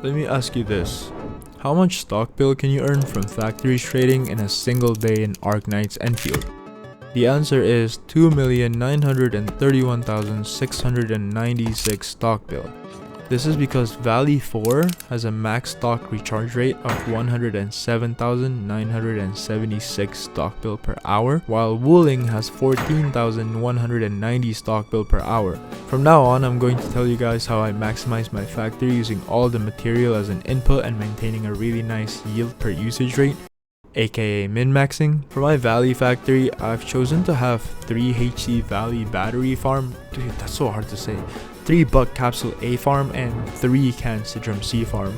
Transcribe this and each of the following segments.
Let me ask you this. How much stock bill can you earn from factories trading in a single day in Arknights Endfield? The answer is 2,931,696 stock bill. This is because Valley 4 has a max stock recharge rate of 107,976 stock bill per hour, while Wooling has 14,190 stock bill per hour. From now on, I'm going to tell you guys how I maximize my factory using all the material as an input and maintaining a really nice yield per usage rate, aka min-maxing. For my Valley factory, I've chosen to have 3 HC Valley battery farm. Dude, that's so hard to say. 3 Buck Capsule A farm and 3 Can Citrum C farm.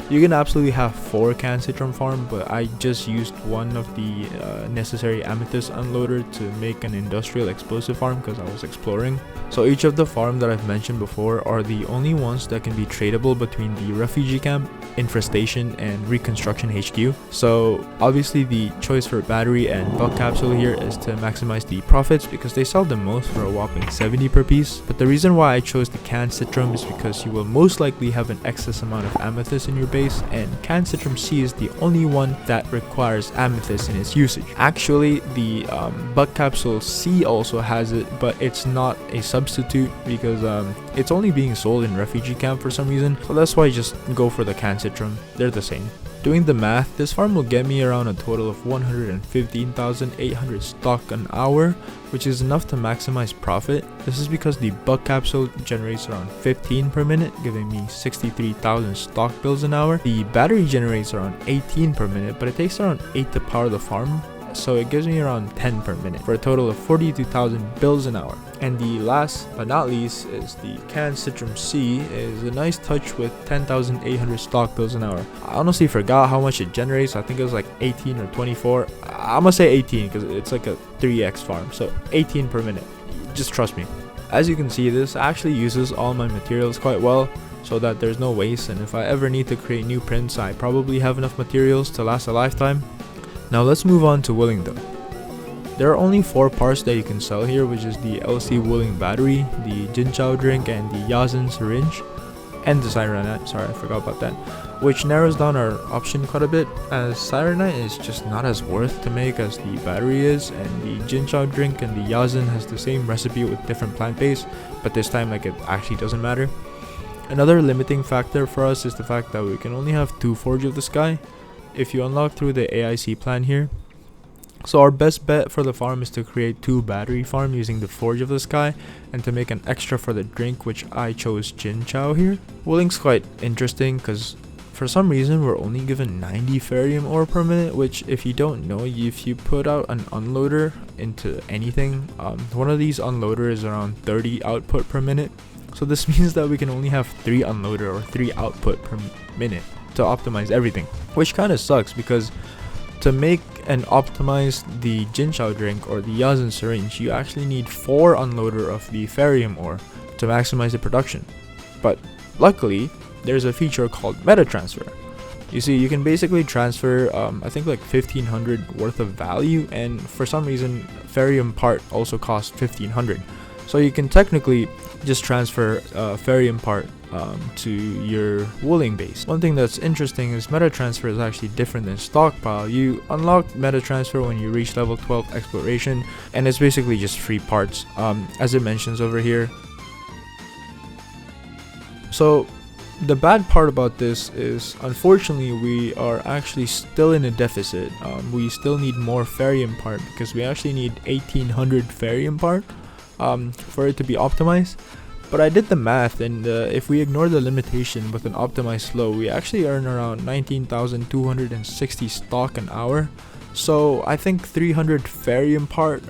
You can absolutely have 4 Can Citrum farm, but I just used one of the necessary amethyst unloader to make an industrial explosive farm because I was exploring. So each of the farm that I've mentioned before are the only ones that can be tradable between the refugee camp, infestation, and reconstruction HQ. So obviously the choice for battery and Buck Capsule here is to maximize the profits because they sell the most for a whopping 70 per piece. But the reason why I chose the Can Citrum is because you will most likely have an excess amount of amethyst in your base, and Can Citrum C is the only one that requires amethyst in its usage. Actually, the Buck Capsule C also has it, but it's not a substitute because it's only being sold in refugee camp for some reason, so that's why I just go for the Can Citrum. They're the same. Doing the math, this farm will get me around a total of 115,800 stock an hour, which is enough to maximize profit. This is because the Buck Capsule generates around 15 per minute, giving me 63,000 stock bills an hour. The battery generates around 18 per minute, but it takes around 8 to power the farm, so it gives me around 10 per minute for a total of 42,000 bills an hour. And the last but not least is the Can Citrum C is a nice touch with 10,800 stock bills an hour. I honestly forgot how much it generates. I think it was like 18 or 24. I'm gonna say 18 because it's like a 3x farm, so 18 per minute. Just trust me. As you can see, this actually uses all my materials quite well, so that there's no waste, and if I ever need to create new prints, I probably have enough materials to last a lifetime. Now let's move on to Wooling though. There are only 4 parts that you can sell here, which is the LC Wooling battery, the Jinchao drink, and the Yazin syringe, and the Sirenite. Sorry, I forgot about that, which narrows down our option quite a bit, as Sirenite is just not as worth to make as the battery is, and the Jinchao drink and the Yazin has the same recipe with different plant base, but this time like it actually doesn't matter. Another limiting factor for us is the fact that we can only have 2 Forge of the Sky if you unlock through the AIC plan here. So our best bet for the farm is to create 2 battery farm using the Forge of the Sky, and to make an extra for the drink, which I chose Jinchao here. Wooling's quite interesting because for some reason we're only given 90 ferrium ore per minute, which if you don't know, if you put out an unloader into anything, one of these unloaders is around 30 output per minute. So this means that we can only have 3 unloader or 3 output per minute to optimize everything, which kind of sucks because to make and optimize the Jinchao drink or the Yazin syringe, you actually need 4 unloader of the ferrium ore to maximize the production. But luckily, there's a feature called meta transfer. You see, you can basically transfer I think like 1,500 worth of value, and for some reason ferrium part also costs 1,500. So you can technically just transfer ferrium part to your Wooling base. One thing that's interesting is meta transfer is actually different than stockpile. You unlock meta transfer when you reach level 12 exploration, and it's basically just free parts, as it mentions over here. So the bad part about this is, unfortunately, we are actually still in a deficit. We still need more ferrium part because we actually need 1,800 ferrium part for it to be optimized. But I did the math, and if we ignore the limitation with an optimized slow, we actually earn around 19,260 stock an hour. So I think 300 ferrium part,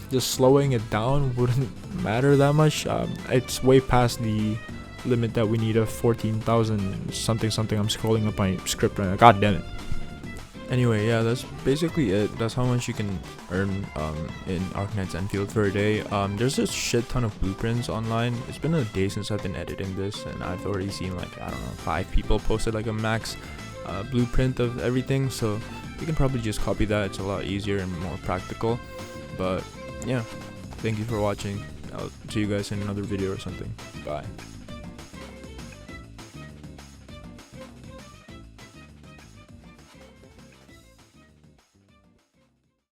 just slowing it down wouldn't matter that much. It's way past the limit that we need of 14,000 something. I'm scrolling up my script right now. God damn it. Anyway, yeah, that's basically it. That's how much you can earn in Arknights Endfield for a day. There's a shit ton of blueprints online. It's been a day since I've been editing this, and I've already seen like, I don't know, 5 people posted like a max blueprint of everything. So you can probably just copy that. It's a lot easier and more practical. But yeah, thank you for watching. I'll see you guys in another video or something. Bye.